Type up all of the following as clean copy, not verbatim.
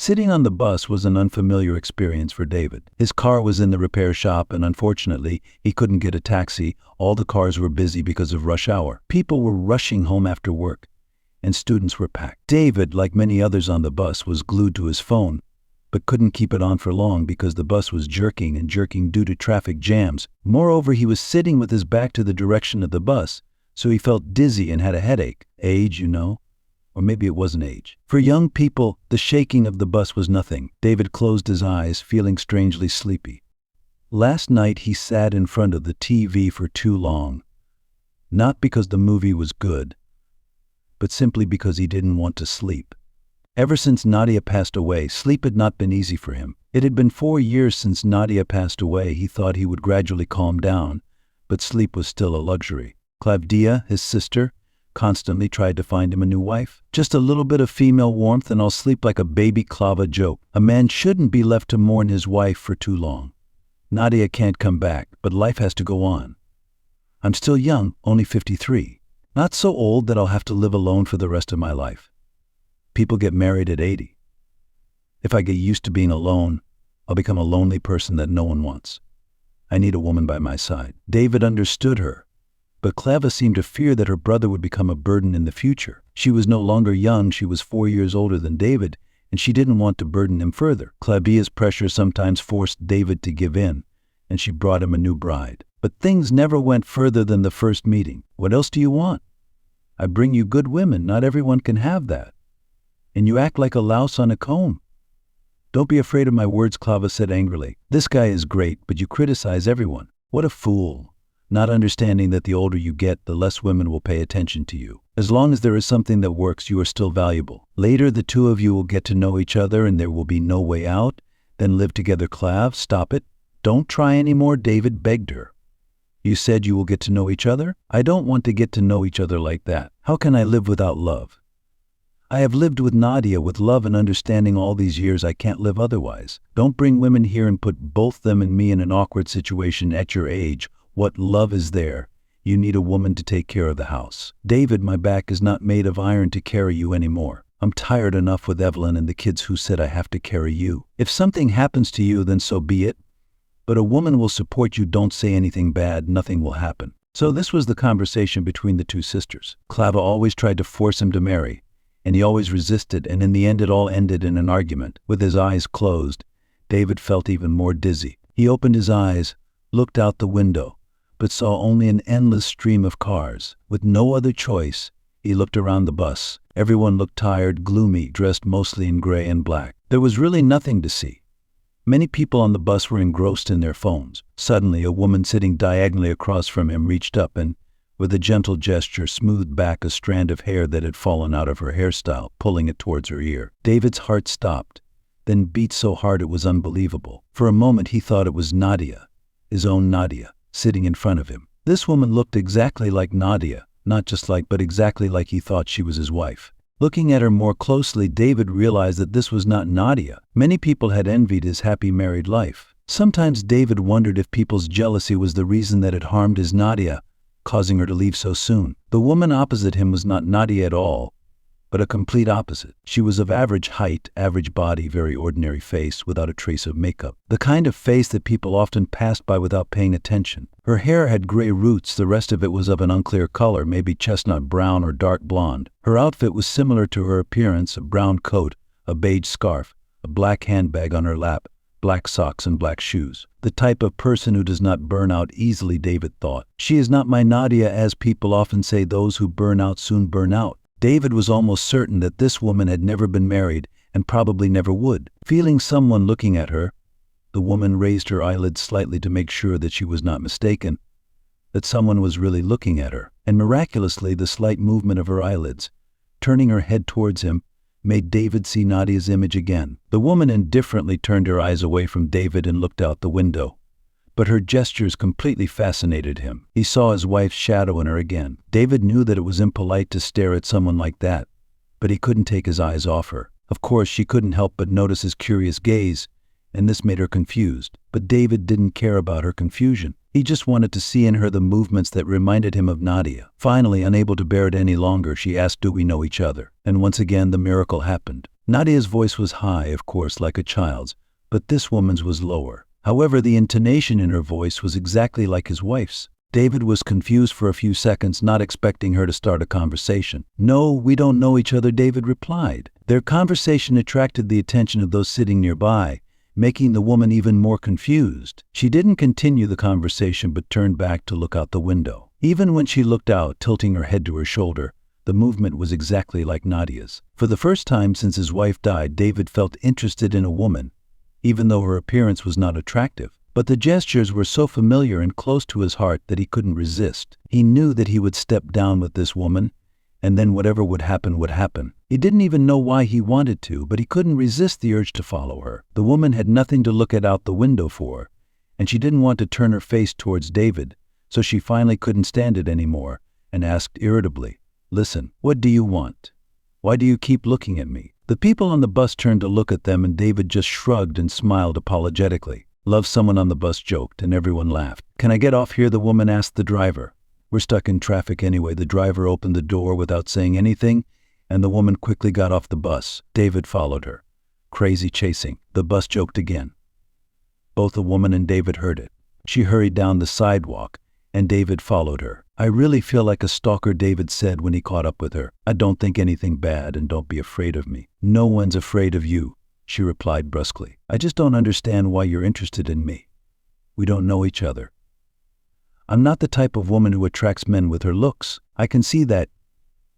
Sitting on the bus was an unfamiliar experience for David. His car was in the repair shop and unfortunately, he couldn't get a taxi. All the cars were busy because of rush hour. People were rushing home after work, and students were packed. David, like many others on the bus, was glued to his phone, but couldn't keep it on for long because the bus was jerking and jerking due to traffic jams. Moreover, he was sitting with his back to the direction of the bus, so he felt dizzy and had a headache. Age, you know. Or maybe it wasn't age. For young people, the shaking of the bus was nothing. David closed his eyes, feeling strangely sleepy. Last night he sat in front of the TV for too long. Not because the movie was good, but simply because he didn't want to sleep. Ever since Nadia passed away, sleep had not been easy for him. It had been 4 years since Nadia passed away. He thought he would gradually calm down, but sleep was still a luxury. Klavdia, his sister, constantly tried to find him a new wife. Just a little bit of female warmth and I'll sleep like a baby, Klava joked. A man shouldn't be left to mourn his wife for too long. Nadia can't come back, but life has to go on. I'm still young, only 53. Not so old that I'll have to live alone for the rest of my life. People get married at 80. If I get used to being alone, I'll become a lonely person that no one wants. I need a woman by my side. David understood her, but Klava seemed to fear that her brother would become a burden in the future. She was no longer young, she was 4 years older than David, and she didn't want to burden him further. Klavia's pressure sometimes forced David to give in, and she brought him a new bride. But things never went further than the first meeting. What else do you want? I bring you good women, not everyone can have that. And you act like a louse on a comb. Don't be afraid of my words, Klava said angrily. This guy is great, but you criticize everyone. What a fool. Not understanding that the older you get, the less women will pay attention to you. As long as there is something that works, you are still valuable. Later, the two of you will get to know each other and there will be no way out. Then live together, Klav. Stop it. Don't try anymore, David begged her. You said you will get to know each other? I don't want to get to know each other like that. How can I live without love? I have lived with Nadia with love and understanding all these years. I can't live otherwise. Don't bring women here and put both them and me in an awkward situation at your age. What love is there? You need a woman to take care of the house. David, my back is not made of iron to carry you anymore. I'm tired enough with Evelyn and the kids who said I have to carry you. If something happens to you, then so be it. But a woman will support you. Don't say anything bad. Nothing will happen. So this was the conversation between the two sisters. Klava always tried to force him to marry, and he always resisted, and in the end it all ended in an argument. With his eyes closed, David felt even more dizzy. He opened his eyes, looked out the window, but saw only an endless stream of cars. With no other choice, he looked around the bus. Everyone looked tired, gloomy, dressed mostly in gray and black. There was really nothing to see. Many people on the bus were engrossed in their phones. Suddenly, a woman sitting diagonally across from him reached up and, with a gentle gesture, smoothed back a strand of hair that had fallen out of her hairstyle, pulling it towards her ear. David's heart stopped, then beat so hard it was unbelievable. For a moment he thought it was Nadia, his own Nadia, sitting in front of him. This woman looked exactly like Nadia, not just like, but exactly like he thought she was his wife. Looking at her more closely, David realized that this was not Nadia. Many people had envied his happy married life. Sometimes David wondered if people's jealousy was the reason that had harmed his Nadia, causing her to leave so soon. The woman opposite him was not Nadia at all, but a complete opposite. She was of average height, average body, very ordinary face, without a trace of makeup. The kind of face that people often passed by without paying attention. Her hair had gray roots, the rest of it was of an unclear color, maybe chestnut brown or dark blonde. Her outfit was similar to her appearance, a brown coat, a beige scarf, a black handbag on her lap, black socks and black shoes. The type of person who does not burn out easily, David thought. She is not my Nadia, as people often say, those who burn out soon burn out. David was almost certain that this woman had never been married and probably never would. Feeling someone looking at her, the woman raised her eyelids slightly to make sure that she was not mistaken, that someone was really looking at her. And miraculously, the slight movement of her eyelids, turning her head towards him, made David see Nadia's image again. The woman indifferently turned her eyes away from David and looked out the window. But her gestures completely fascinated him. He saw his wife's shadow in her again. David knew that it was impolite to stare at someone like that, but he couldn't take his eyes off her. Of course, she couldn't help but notice his curious gaze, and this made her confused. But David didn't care about her confusion. He just wanted to see in her the movements that reminded him of Nadia. Finally, unable to bear it any longer, she asked, "Do we know each other?" And once again, the miracle happened. Nadia's voice was high, of course, like a child's, but this woman's was lower. However, the intonation in her voice was exactly like his wife's. David was confused for a few seconds, not expecting her to start a conversation. "No, we don't know each other," David replied. Their conversation attracted the attention of those sitting nearby, making the woman even more confused. She didn't continue the conversation but turned back to look out the window. Even when she looked out, tilting her head to her shoulder, the movement was exactly like Nadia's. For the first time since his wife died, David felt interested in a woman, even though her appearance was not attractive. But the gestures were so familiar and close to his heart that he couldn't resist. He knew that he would step down with this woman, and then whatever would happen would happen. He didn't even know why he wanted to, but he couldn't resist the urge to follow her. The woman had nothing to look at out the window for, and she didn't want to turn her face towards David, so she finally couldn't stand it anymore and asked irritably, "Listen, what do you want? Why do you keep looking at me?" The people on the bus turned to look at them, and David just shrugged and smiled apologetically. "Love," someone on the bus joked, and everyone laughed. "Can I get off here?" the woman asked the driver. "We're stuck in traffic anyway." The driver opened the door without saying anything, and the woman quickly got off the bus. David followed her. "Crazy chasing," the bus joked again. Both the woman and David heard it. She hurried down the sidewalk, and David followed her. "I really feel like a stalker," David said when he caught up with her. "I don't think anything bad, and don't be afraid of me." "No one's afraid of you," she replied brusquely. "I just don't understand why you're interested in me. We don't know each other. I'm not the type of woman who attracts men with her looks. I can see that."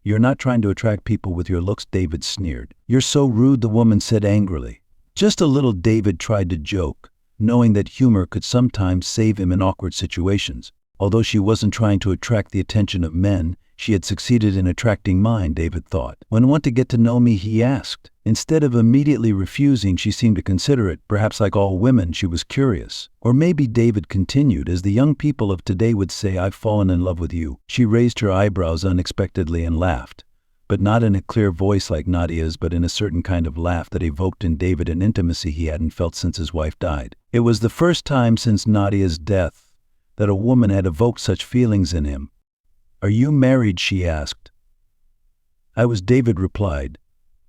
"You're not trying to attract people with your looks," David sneered. "You're so rude," the woman said angrily. Just a little, David tried to joke, knowing that humor could sometimes save him in awkward situations. Although she wasn't trying to attract the attention of men, she had succeeded in attracting mine, David thought. "When want to get to know me?" he asked. Instead of immediately refusing, she seemed to consider it. Perhaps like all women, she was curious. "Or maybe," David continued, "as the young people of today would say, I've fallen in love with you." She raised her eyebrows unexpectedly and laughed, but not in a clear voice like Nadia's, but in a certain kind of laugh that evoked in David an intimacy he hadn't felt since his wife died. It was the first time since Nadia's death that a woman had evoked such feelings in him. "Are you married?" she asked. "I was," David replied,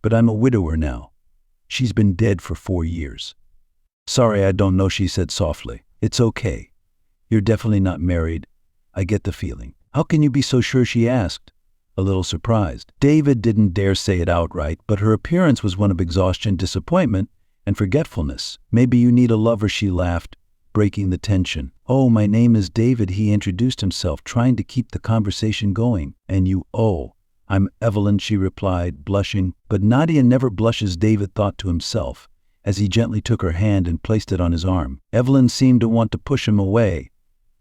"but I'm a widower now. She's been dead for 4 years." "Sorry, I don't know," she said softly. "It's okay. You're definitely not married. I get the feeling." "How can you be so sure?" she asked, a little surprised. David didn't dare say it outright, but her appearance was one of exhaustion, disappointment, and forgetfulness. "Maybe you need a lover," she laughed, breaking the tension. "Oh, my name is David," he introduced himself, trying to keep the conversation going. "And you?" "Oh, I'm Evelyn," she replied, blushing. But Nadia never blushes, David thought to himself, as he gently took her hand and placed it on his arm. Evelyn seemed to want to push him away,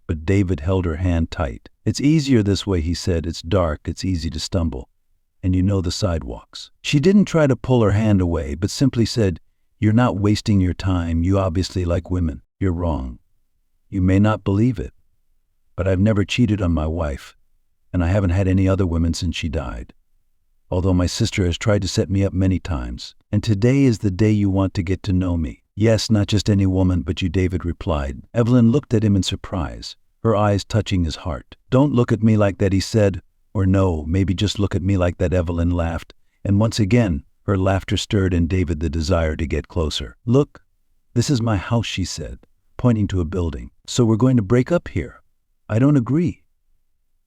but David held her hand tight. "It's easier this way," he said. "It's dark, it's easy to stumble, and you know the sidewalks." She didn't try to pull her hand away, but simply said, "You're not wasting your time. You obviously like women." "You're wrong. You may not believe it, but I've never cheated on my wife, and I haven't had any other women since she died. Although my sister has tried to set me up many times. And today is the day you want to get to know me." "Yes, not just any woman, but you," David replied. Evelyn looked at him in surprise, her eyes touching his heart. "Don't look at me like that," he said. "Or no, maybe just look at me like that." Evelyn laughed, and once again, her laughter stirred in David the desire to get closer. "Look, this is my house," she said, pointing to a building. "So we're going to break up here?" "I don't agree."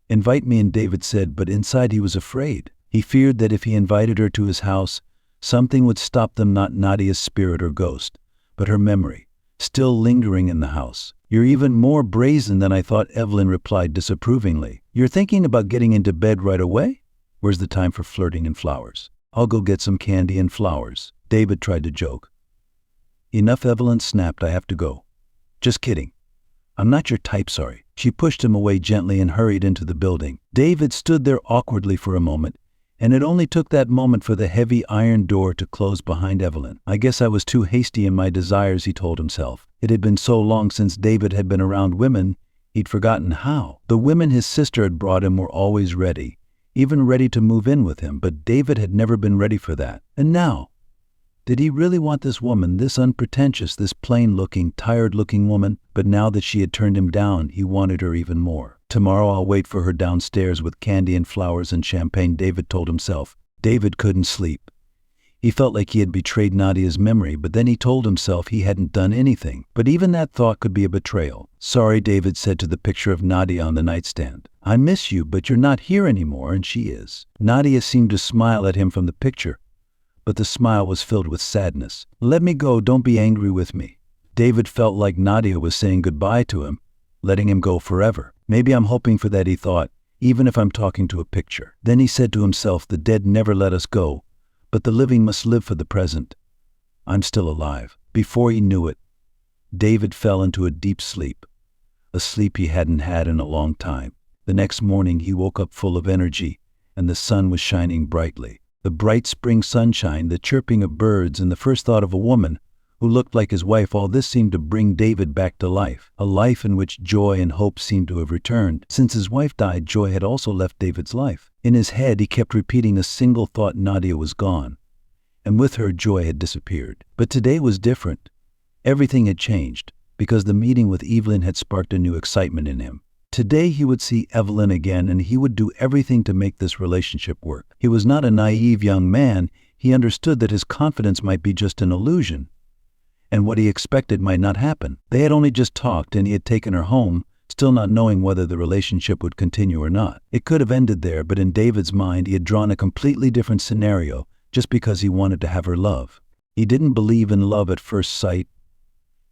"Invite me in," David said, but inside he was afraid. He feared that if he invited her to his house, something would stop them, not Nadia's spirit or ghost, but her memory, still lingering in the house. "You're even more brazen than I thought," Evelyn replied disapprovingly. "You're thinking about getting into bed right away? Where's the time for flirting and flowers?" "I'll go get some candy and flowers," David tried to joke. "Enough," Evelyn snapped. "I have to go." "Just kidding. I'm not your type, sorry." She pushed him away gently and hurried into the building. David stood there awkwardly for a moment, and it only took that moment for the heavy iron door to close behind Evelyn. "I guess I was too hasty in my desires," he told himself. It had been so long since David had been around women, he'd forgotten how. The women his sister had brought him were always ready, even ready to move in with him, but David had never been ready for that. And now, did he really want this woman, this unpretentious, this plain-looking, tired-looking woman? But now that she had turned him down, he wanted her even more. "Tomorrow I'll wait for her downstairs with candy and flowers and champagne," David told himself. David couldn't sleep. He felt like he had betrayed Nadia's memory, but then he told himself he hadn't done anything. But even that thought could be a betrayal. "Sorry," David said to the picture of Nadia on the nightstand. "I miss you, but you're not here anymore," and she is. Nadia seemed to smile at him from the picture, but the smile was filled with sadness. "Let me go, don't be angry with me." David felt like Nadia was saying goodbye to him, letting him go forever. "Maybe I'm hoping for that," he thought, "even if I'm talking to a picture." Then he said to himself, "The dead never let us go, but the living must live for the present. I'm still alive." Before he knew it, David fell into a deep sleep, a sleep he hadn't had in a long time. The next morning he woke up full of energy, and the sun was shining brightly. The bright spring sunshine, the chirping of birds, and the first thought of a woman who looked like his wife, all this seemed to bring David back to life, a life in which joy and hope seemed to have returned. Since his wife died, joy had also left David's life. In his head, he kept repeating a single thought: Nadia was gone, and with her, joy had disappeared. But today was different. Everything had changed, because the meeting with Evelyn had sparked a new excitement in him. Today he would see Evelyn again, and he would do everything to make this relationship work. He was not a naive young man. He understood that his confidence might be just an illusion, and what he expected might not happen. They had only just talked, and he had taken her home, still not knowing whether the relationship would continue or not. It could have ended there, but in David's mind he had drawn a completely different scenario just because he wanted to have her love. He didn't believe in love at first sight,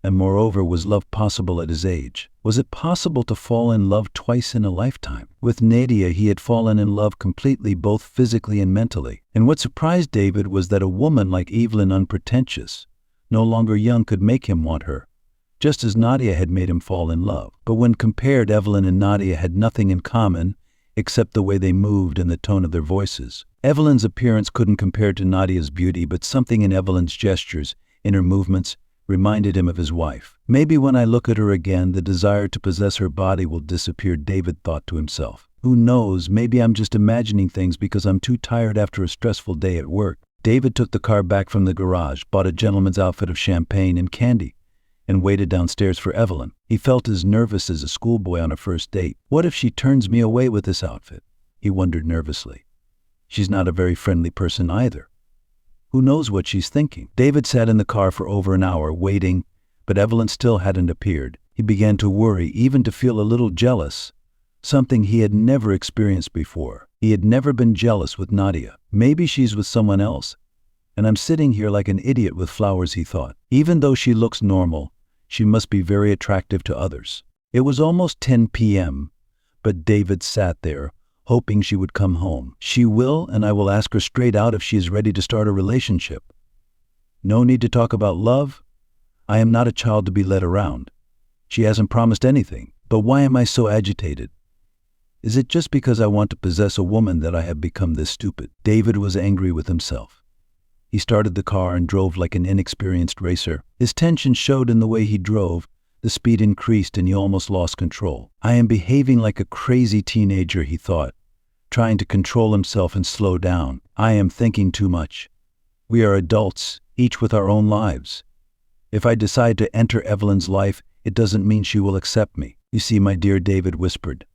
and moreover, was love possible at his age? Was it possible to fall in love twice in a lifetime? With Nadia he had fallen in love completely, both physically and mentally. And what surprised David was that a woman like Evelyn, unpretentious, no longer young, could make him want her, just as Nadia had made him fall in love. But when compared, Evelyn and Nadia had nothing in common except the way they moved and the tone of their voices. Evelyn's appearance couldn't compare to Nadia's beauty, but something in Evelyn's gestures, in her movements, reminded him of his wife. "Maybe when I look at her again, the desire to possess her body will disappear," David thought to himself. "Who knows, maybe I'm just imagining things because I'm too tired after a stressful day at work." David took the car back from the garage, bought a gentleman's outfit of champagne and candy, and waited downstairs for Evelyn. He felt as nervous as a schoolboy on a first date. "What if she turns me away with this outfit?" he wondered nervously. "She's not a very friendly person either. Who knows what she's thinking?" David sat in the car for over an hour, waiting, but Evelyn still hadn't appeared. He began to worry, even to feel a little jealous, something he had never experienced before. He had never been jealous with Nadia. "Maybe she's with someone else, and I'm sitting here like an idiot with flowers," he thought. "Even though she looks normal, she must be very attractive to others." It was almost 10 p.m., but David sat there, hoping she would come home. "She will, and I will ask her straight out if she is ready to start a relationship. No need to talk about love. I am not a child to be led around. She hasn't promised anything. But why am I so agitated? Is it just because I want to possess a woman that I have become this stupid?" David was angry with himself. He started the car and drove like an inexperienced racer. His tension showed in the way he drove. The speed increased and he almost lost control. "I am behaving like a crazy teenager," he thought, trying to control himself and slow down. "I am thinking too much. We are adults, each with our own lives. If I decide to enter Evelyn's life, it doesn't mean she will accept me." "You see, my dear," David whispered,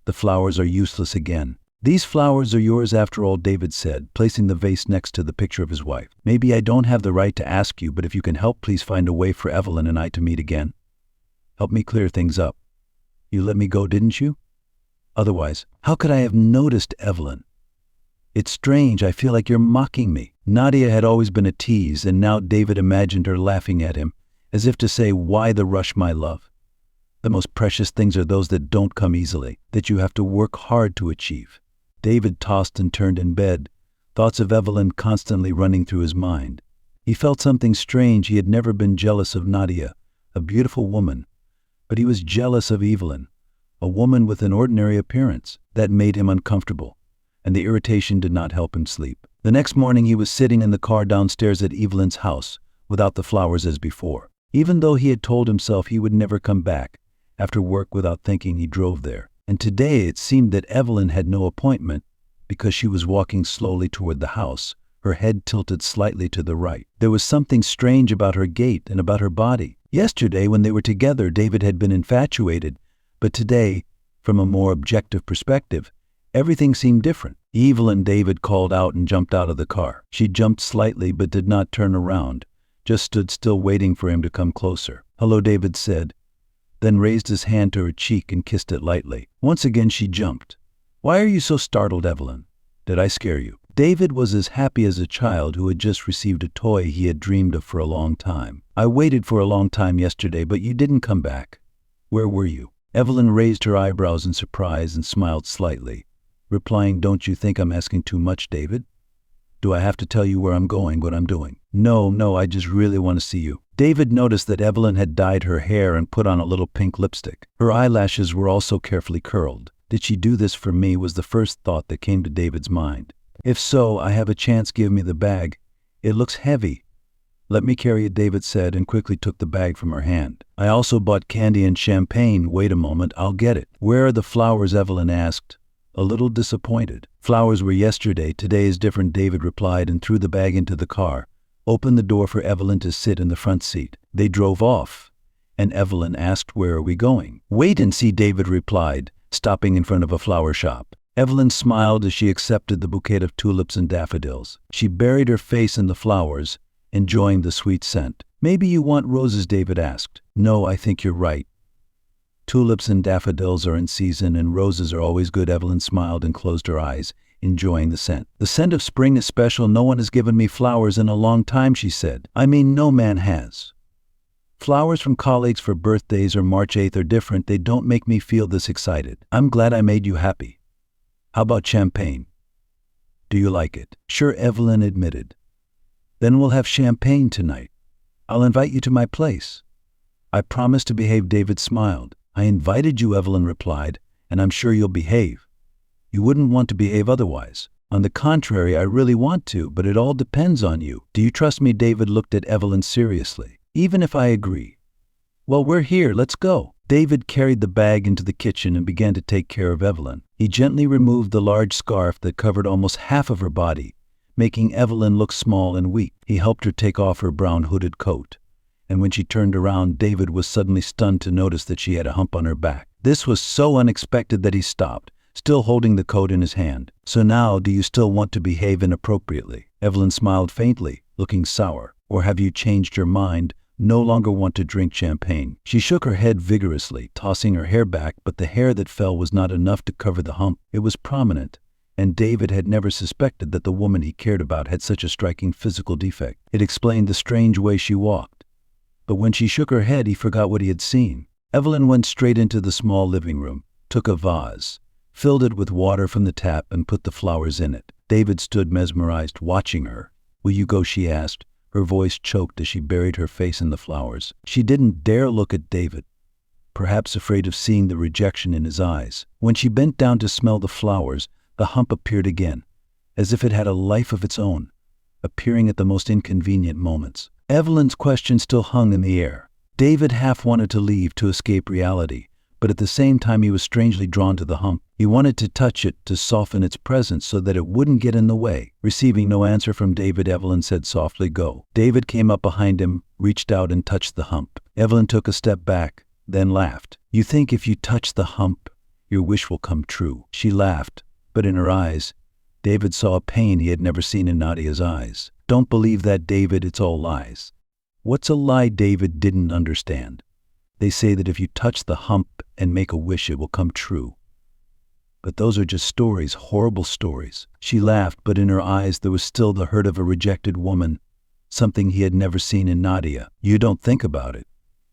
"the flowers are useless again." "These flowers are yours after all," David said, placing the vase next to the picture of his wife. "Maybe I don't have the right to ask you, but if you can help, please find a way for Evelyn and I to meet again. Help me clear things up. You let me go, didn't you? Otherwise, how could I have noticed Evelyn? It's strange, I feel like you're mocking me." Nadia had always been a tease, and now David imagined her laughing at him, as if to say, "Why the rush, my love? The most precious things are those that don't come easily, that you have to work hard to achieve." David tossed and turned in bed, thoughts of Evelyn constantly running through his mind. He felt something strange. He had never been jealous of Nadia, a beautiful woman, but he was jealous of Evelyn, a woman with an ordinary appearance. That made him uncomfortable, and the irritation did not help him sleep. The next morning he was sitting in the car downstairs at Evelyn's house, without the flowers as before. Even though he had told himself he would never come back, after work without thinking, he drove there. And today it seemed that Evelyn had no appointment, because she was walking slowly toward the house, her head tilted slightly to the right. There was something strange about her gait and about her body. Yesterday, when they were together, David had been infatuated, but today, from a more objective perspective, Everything seemed different. Evelyn, David called out and jumped out of the car. She jumped slightly but did not turn around, just stood still waiting for him to come closer. "Hello," David said, then raised his hand to her cheek and kissed it lightly. Once again she jumped. "Why are you so startled, Evelyn? Did I scare you?" David was as happy as a child who had just received a toy he had dreamed of for a long time. "I waited for a long time yesterday, but you didn't come back. Where were you?" Evelyn raised her eyebrows in surprise and smiled slightly, replying, "Don't you think I'm asking too much, David? Do I have to tell you where I'm going, what I'm doing?" No, I just really want to see you." David noticed that Evelyn had dyed her hair and put on a little pink lipstick. Her eyelashes were also carefully curled. Did she do this for me, was the first thought that came to David's mind. "If so, I have a chance. Give me the bag. It looks heavy." "Let me carry it," David said, and quickly took the bag from her hand. "I also bought candy and champagne." "Wait a moment, I'll get it." "Where are the flowers?" Evelyn asked, a little disappointed. "Flowers were yesterday. Today is different," David replied, and threw the bag into the car, opened the door for Evelyn to sit in the front seat. They drove off, and Evelyn asked, "Where are we going?" "Wait and see," David replied, stopping in front of a flower shop. Evelyn smiled as she accepted the bouquet of tulips and daffodils. She buried her face in the flowers, enjoying the sweet scent. "Maybe you want roses?" David asked. "No, I think you're right. Tulips and daffodils are in season, and roses are always good." Evelyn smiled and closed her eyes, enjoying the scent. "The scent of spring is special. No one has given me flowers in a long time," she said. "I mean, no man has. Flowers from colleagues for birthdays or March 8th are different. They don't make me feel this excited. I'm glad I made you happy. How about champagne? Do you like it?" "Sure," Evelyn admitted. "Then we'll have champagne tonight. I'll invite you to my place." "I promise to behave," David smiled. "I invited you," Evelyn replied, "and I'm sure you'll behave. You wouldn't want to behave otherwise." "On the contrary, I really want to, but it all depends on you." "Do you trust me?" David looked at Evelyn seriously. "Even if I agree." "Well, we're here. Let's go." David carried the bag into the kitchen and began to take care of Evelyn. He gently removed the large scarf that covered almost half of her body, making Evelyn look small and weak. He helped her take off her brown hooded coat, and when she turned around, David was suddenly stunned to notice that she had a hump on her back. This was so unexpected that he stopped, still holding the coat in his hand. "So now, do you still want to behave inappropriately?" Evelyn smiled faintly, looking sour. "Or have you changed your mind, no longer want to drink champagne?" She shook her head vigorously, tossing her hair back, but the hair that fell was not enough to cover the hump. It was prominent, and David had never suspected that the woman he cared about had such a striking physical defect. It explained the strange way she walked. But when she shook her head, he forgot what he had seen. Evelyn went straight into the small living room, took a vase, filled it with water from the tap, and put the flowers in it. David stood mesmerized, watching her. "Will you go?" she asked. Her voice choked as she buried her face in the flowers. She didn't dare look at David, perhaps afraid of seeing the rejection in his eyes. When she bent down to smell the flowers, the hump appeared again, as if it had a life of its own, appearing at the most inconvenient moments. Evelyn's question still hung in the air. David half wanted to leave to escape reality, but at the same time he was strangely drawn to the hump. He wanted to touch it, to soften its presence so that it wouldn't get in the way. Receiving no answer from David, Evelyn said softly, "Go." David came up behind him, reached out and touched the hump. Evelyn took a step back, then laughed. "You think if you touch the hump, your wish will come true." She laughed, but in her eyes, David saw a pain he had never seen in Nadia's eyes. "Don't believe that, David. It's all lies." "What's a lie?" David didn't understand. "They say that if you touch the hump and make a wish, it will come true. But those are just stories, horrible stories." She laughed, but in her eyes there was still the hurt of a rejected woman, something he had never seen in Nadia. "You don't think about it.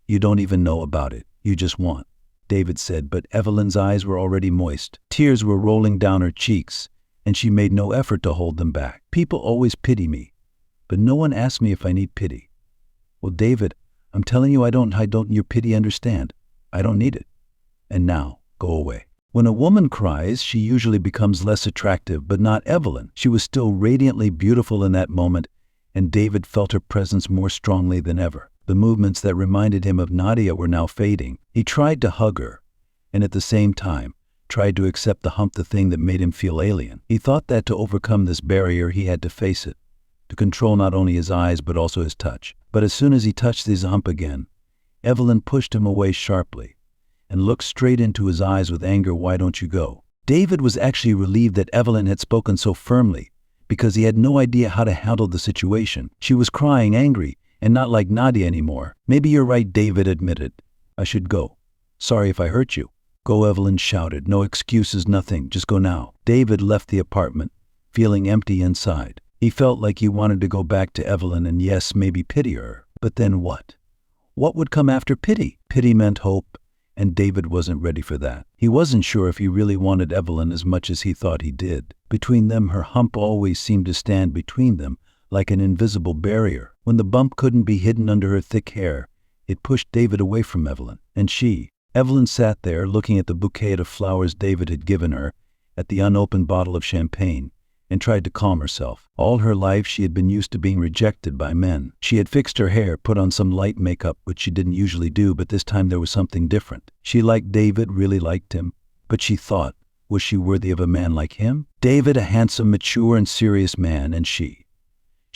You don't even know about it. You just want," David said, but Evelyn's eyes were already moist. Tears were rolling down her cheeks, and she made no effort to hold them back. "People always pity me, but no one asks me if I need pity." "Well, David, I'm telling you I don't your pity understand. I don't need it. And now, go away." When a woman cries, she usually becomes less attractive, but not Evelyn. She was still radiantly beautiful in that moment, and David felt her presence more strongly than ever. The movements that reminded him of Nadia were now fading. He tried to hug her, and at the same time, tried to accept the hump, the thing that made him feel alien. He thought that to overcome this barrier, he had to face it, to control not only his eyes but also his touch. But as soon as he touched his hump again, Evelyn pushed him away sharply and looked straight into his eyes with anger. "Why don't you go?" David was actually relieved that Evelyn had spoken so firmly, because he had no idea how to handle the situation. She was crying, angry, and not like Nadia anymore. "Maybe you're right," David admitted. "I should go. Sorry if I hurt you." "Go," Evelyn shouted. "No excuses, nothing. Just go now." David left the apartment, feeling empty inside. He felt like he wanted to go back to Evelyn and, yes, maybe pity her. But then what? What would come after pity? Pity meant hope, and David wasn't ready for that. He wasn't sure if he really wanted Evelyn as much as he thought he did. Between them, her hump always seemed to stand between them, like an invisible barrier. When the bump couldn't be hidden under her thick hair, it pushed David away from Evelyn. And Evelyn sat there, looking at the bouquet of flowers David had given her, at the unopened bottle of champagne, and tried to calm herself. All her life she had been used to being rejected by men. She had fixed her hair, put on some light makeup, which she didn't usually do, but this time there was something different. She liked David, really liked him, but she thought, was she worthy of a man like him? David, a handsome, mature, and serious man, and she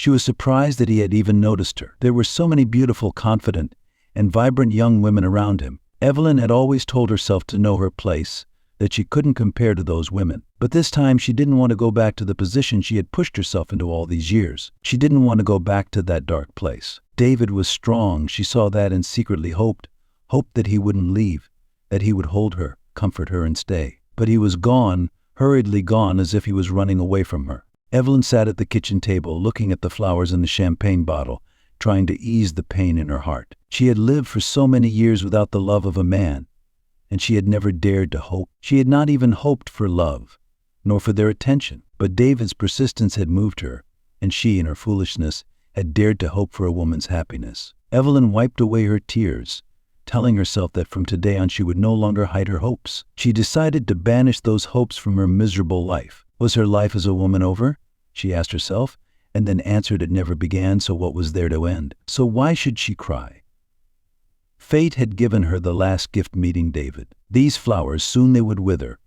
was surprised that he had even noticed her. There were so many beautiful, confident, and vibrant young women around him. Evelyn had always told herself to know her place, that she couldn't compare to those women. But this time she didn't want to go back to the position she had pushed herself into all these years. She didn't want to go back to that dark place. David was strong, she saw that, and secretly hoped that he wouldn't leave, that he would hold her, comfort her, and stay. But he was gone, hurriedly gone, as if he was running away from her. Evelyn sat at the kitchen table, looking at the flowers in the champagne bottle, trying to ease the pain in her heart. She had lived for so many years without the love of a man, and she had never dared to hope. She had not even hoped for love, nor for their attention. But David's persistence had moved her, and she, in her foolishness, had dared to hope for a woman's happiness. Evelyn wiped away her tears, telling herself that from today on she would no longer hide her hopes. She decided to banish those hopes from her miserable life. Was her life as a woman over? She asked herself, and then answered it never began, so what was there to end? So why should she cry? Fate had given her the last gift, meeting David. These flowers, soon they would wither,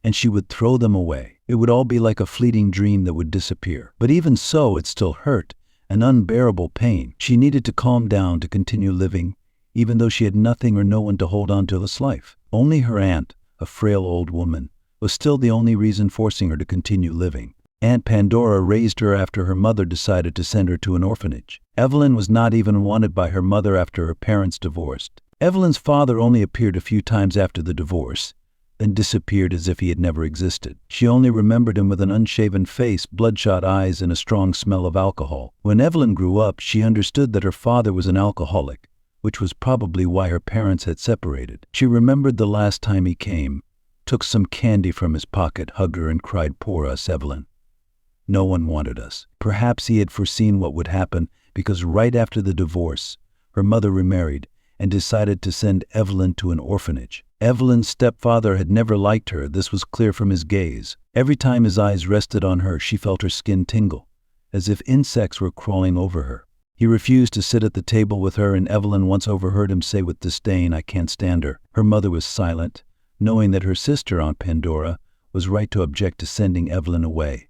and she would throw them away. It would all be like a fleeting dream that would disappear. But even so, it still hurt, an unbearable pain. She needed to calm down to continue living, even though she had nothing or no one to hold on to this life. Only her aunt, a frail old woman, was still the only reason forcing her to continue living. Aunt Pandora raised her after her mother decided to send her to an orphanage. Evelyn was not even wanted by her mother after her parents divorced. Evelyn's father only appeared a few times after the divorce, then disappeared as if he had never existed. She only remembered him with an unshaven face, bloodshot eyes, and a strong smell of alcohol. When Evelyn grew up, she understood that her father was an alcoholic, which was probably why her parents had separated. She remembered the last time he came, took some candy from his pocket, hugged her, and cried, "Poor us, Evelyn. No one wanted us." Perhaps he had foreseen what would happen, because right after the divorce, her mother remarried and decided to send Evelyn to an orphanage. Evelyn's stepfather had never liked her. This was clear from his gaze. Every time his eyes rested on her, she felt her skin tingle, as if insects were crawling over her. He refused to sit at the table with her, and Evelyn once overheard him say with disdain, "I can't stand her." Her mother was silent, knowing that her sister, Aunt Pandora, was right to object to sending Evelyn away.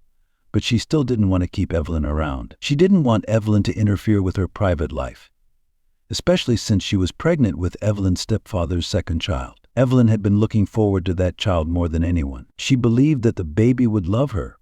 But she still didn't want to keep Evelyn around. She didn't want Evelyn to interfere with her private life, especially since she was pregnant with Evelyn's stepfather's second child. Evelyn had been looking forward to that child more than anyone. She believed that the baby would love her,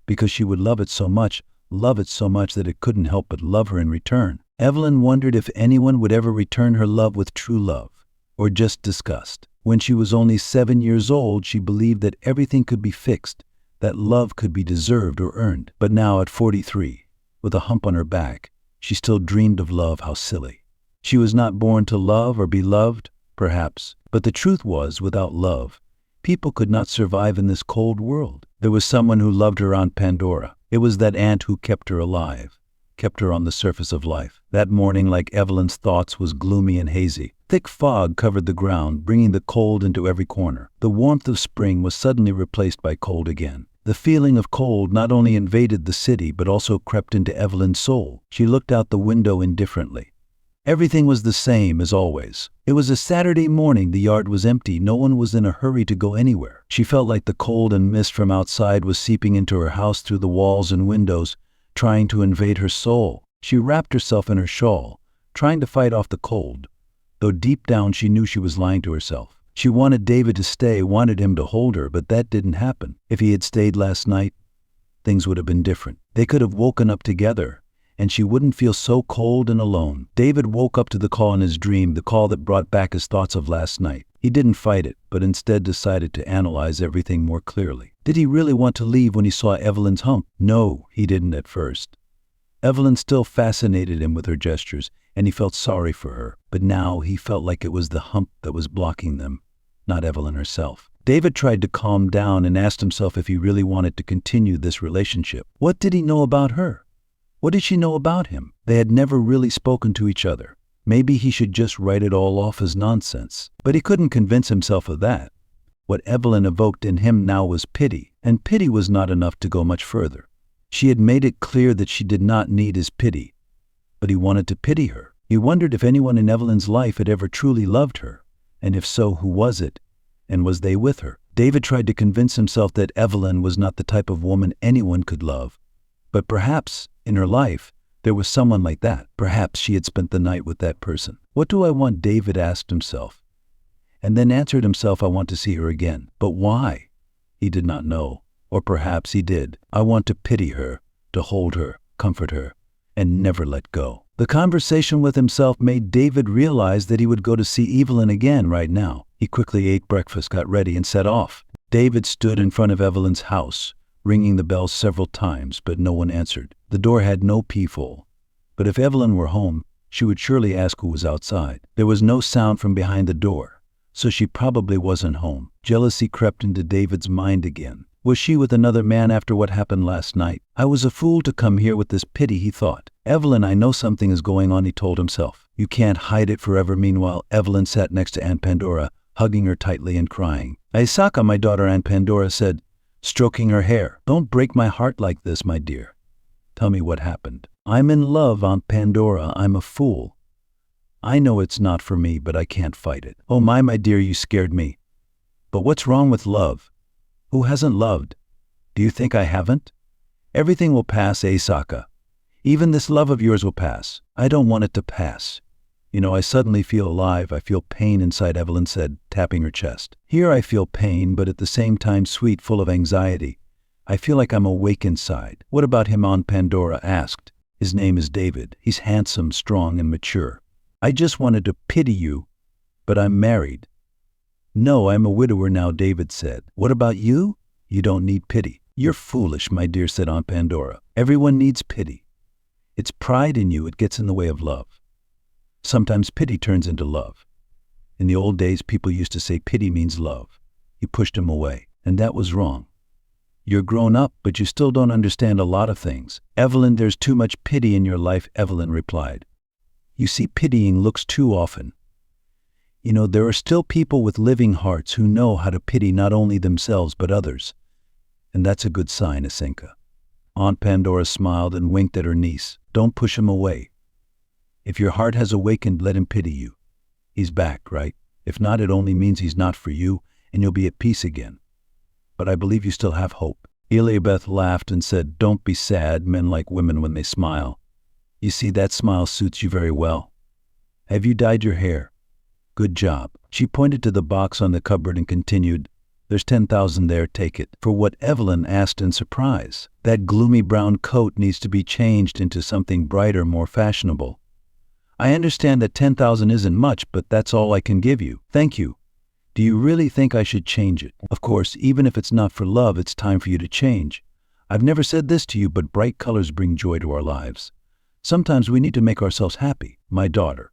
because she would love it so much that it couldn't help but love her in return. Evelyn wondered if anyone would ever return her love with true love, or just disgust. When she was only 7 years old, she believed that everything could be fixed, that love could be deserved or earned. But now at 43, with a hump on her back, she still dreamed of love. How silly. She was not born to love or be loved, perhaps. But the truth was, without love, people could not survive in this cold world. There was someone who loved her, Aunt Pandora. It was that aunt who kept her alive, kept her on the surface of life. That morning, like Evelyn's thoughts, was gloomy and hazy. Thick fog covered the ground, bringing the cold into every corner. The warmth of spring was suddenly replaced by cold again. The feeling of cold not only invaded the city, but also crept into Evelyn's soul. She looked out the window indifferently. Everything was the same as always. It was a Saturday morning. The yard was empty. No one was in a hurry to go anywhere. She felt like the cold and mist from outside was seeping into her house through the walls and windows, trying to invade her soul. She wrapped herself in her shawl, trying to fight off the cold, though deep down she knew she was lying to herself. She wanted David to stay, wanted him to hold her, but that didn't happen. If he had stayed last night, things would have been different. They could have woken up together, and she wouldn't feel so cold and alone. David woke up to the call in his dream, the call that brought back his thoughts of last night. He didn't fight it, but instead decided to analyze everything more clearly. Did he really want to leave when he saw Evelyn's hump? No, he didn't at first. Evelyn still fascinated him with her gestures, and he felt sorry for her. But now he felt like it was the hump that was blocking them, not Evelyn herself. David tried to calm down and asked himself if he really wanted to continue this relationship. What did he know about her? What did she know about him? They had never really spoken to each other. Maybe he should just write it all off as nonsense. But he couldn't convince himself of that. What Evelyn evoked in him now was pity, and pity was not enough to go much further. She had made it clear that she did not need his pity, but he wanted to pity her. He wondered if anyone in Evelyn's life had ever truly loved her, and if so, who was it, and was they with her? David tried to convince himself that Evelyn was not the type of woman anyone could love, but perhaps, in her life, there was someone like that. Perhaps she had spent the night with that person. What do I want? David asked himself, and then answered himself, I want to see her again. But why? He did not know. Or perhaps he did. I want to pity her, to hold her, comfort her, and never let go. The conversation with himself made David realize that he would go to see Evelyn again right now. He quickly ate breakfast, got ready, and set off. David stood in front of Evelyn's house, ringing the bell several times, but no one answered. The door had no peephole, but if Evelyn were home, she would surely ask who was outside. There was no sound from behind the door, so she probably wasn't home. Jealousy crept into David's mind again. Was she with another man after what happened last night? I was a fool to come here with this pity, he thought. Evelyn, I know something is going on, he told himself. You can't hide it forever. Meanwhile, Evelyn sat next to Aunt Pandora, hugging her tightly and crying. Aisaka, my daughter, Aunt Pandora said, stroking her hair. Don't break my heart like this, my dear. Tell me what happened. I'm in love, Aunt Pandora. I'm a fool. I know it's not for me, but I can't fight it. Oh my dear, you scared me. But what's wrong with love? Who hasn't loved? Do you think I haven't? Everything will pass, Aisaka. Even this love of yours will pass. I don't want it to pass. You know, I suddenly feel alive. I feel pain inside, Evelyn said, tapping her chest. Here I feel pain, but at the same time sweet, full of anxiety. I feel like I'm awake inside. What about him? Aunt Pandora asked. His name is David. He's handsome, strong, and mature. I just wanted to pity you, but I'm married. No, I'm a widower now, David said. What about you? You don't need pity. You're foolish, my dear, said Aunt Pandora. Everyone needs pity. It's pride in you. It gets in the way of love. Sometimes pity turns into love. In the old days, people used to say pity means love. You pushed him away, and that was wrong. You're grown up, but you still don't understand a lot of things. Evelyn, there's too much pity in your life, Evelyn replied. You see, pitying looks too often. You know, there are still people with living hearts who know how to pity not only themselves but others. And that's a good sign, Asenka. Aunt Pandora smiled and winked at her niece. Don't push him away. If your heart has awakened, let him pity you. He's back, right? If not, it only means he's not for you, and you'll be at peace again. But I believe you still have hope. Elizabeth laughed and said, Don't be sad. Men like women when they smile. You see, that smile suits you very well. Have you dyed your hair? Good job. She pointed to the box on the cupboard and continued, There's 10,000 there, take it. For what? Evelyn asked in surprise. That gloomy brown coat needs to be changed into something brighter, more fashionable. I understand that 10,000 isn't much, but that's all I can give you. Thank you. Do you really think I should change it? Of course, even if it's not for love, it's time for you to change. I've never said this to you, but bright colors bring joy to our lives. Sometimes we need to make ourselves happy, my daughter.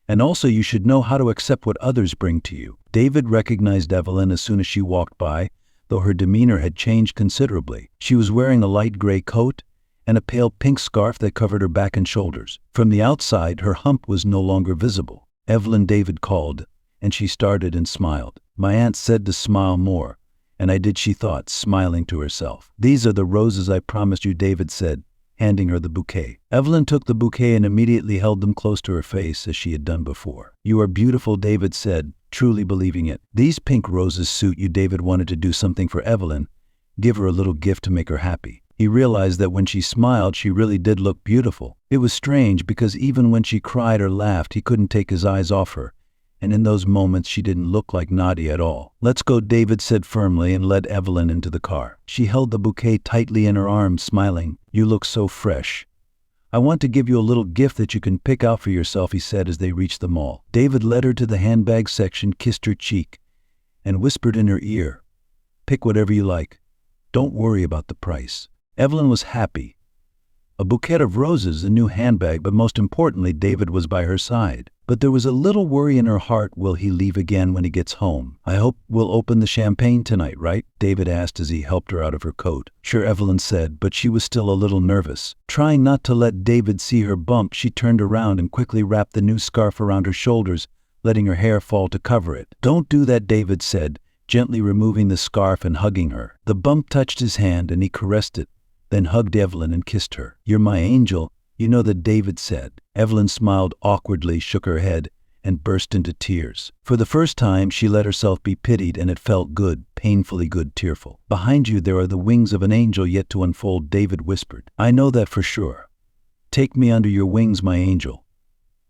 And also you should know how to accept what others bring to you. David recognized Evelyn as soon as she walked by, though her demeanor had changed considerably. She was wearing a light gray coat and a pale pink scarf that covered her back and shoulders. From the outside, her hump was no longer visible. Evelyn, David called, and she started and smiled. My aunt said to smile more, and I did, she thought, smiling to herself. These are the roses I promised you, David said, handing her the bouquet. Evelyn took the bouquet and immediately held them close to her face as she had done before. You are beautiful, David said, truly believing it. These pink roses suit you. David wanted to do something for Evelyn, give her a little gift to make her happy. He realized that when she smiled, she really did look beautiful. It was strange because even when she cried or laughed, he couldn't take his eyes off her, and in those moments she didn't look like Nadia at all. "Let's go," David said firmly and led Evelyn into the car. She held the bouquet tightly in her arms, smiling. "You look so fresh. I want to give you a little gift that you can pick out for yourself," he said as they reached the mall. David led her to the handbag section, kissed her cheek, and whispered in her ear, "Pick whatever you like. Don't worry about the price." Evelyn was happy. A bouquet of roses, a new handbag, but most importantly, David was by her side. But there was a little worry in her heart. Will he leave again when he gets home? "I hope we'll open the champagne tonight, right?" David asked as he helped her out of her coat. "Sure," Evelyn said, but she was still a little nervous. Trying not to let David see her bump, she turned around and quickly wrapped the new scarf around her shoulders, letting her hair fall to cover it. "Don't do that," David said, gently removing the scarf and hugging her. The bump touched his hand and he caressed it, then hugged Evelyn and kissed her. "You're my angel, you know that," David said. Evelyn smiled awkwardly, shook her head, and burst into tears. For the first time, she let herself be pitied, and it felt good, painfully good, tearful. "Behind you there are the wings of an angel yet to unfold," David whispered. "I know that for sure. Take me under your wings, my angel,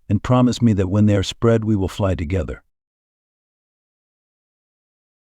and promise me that when they are spread we will fly together."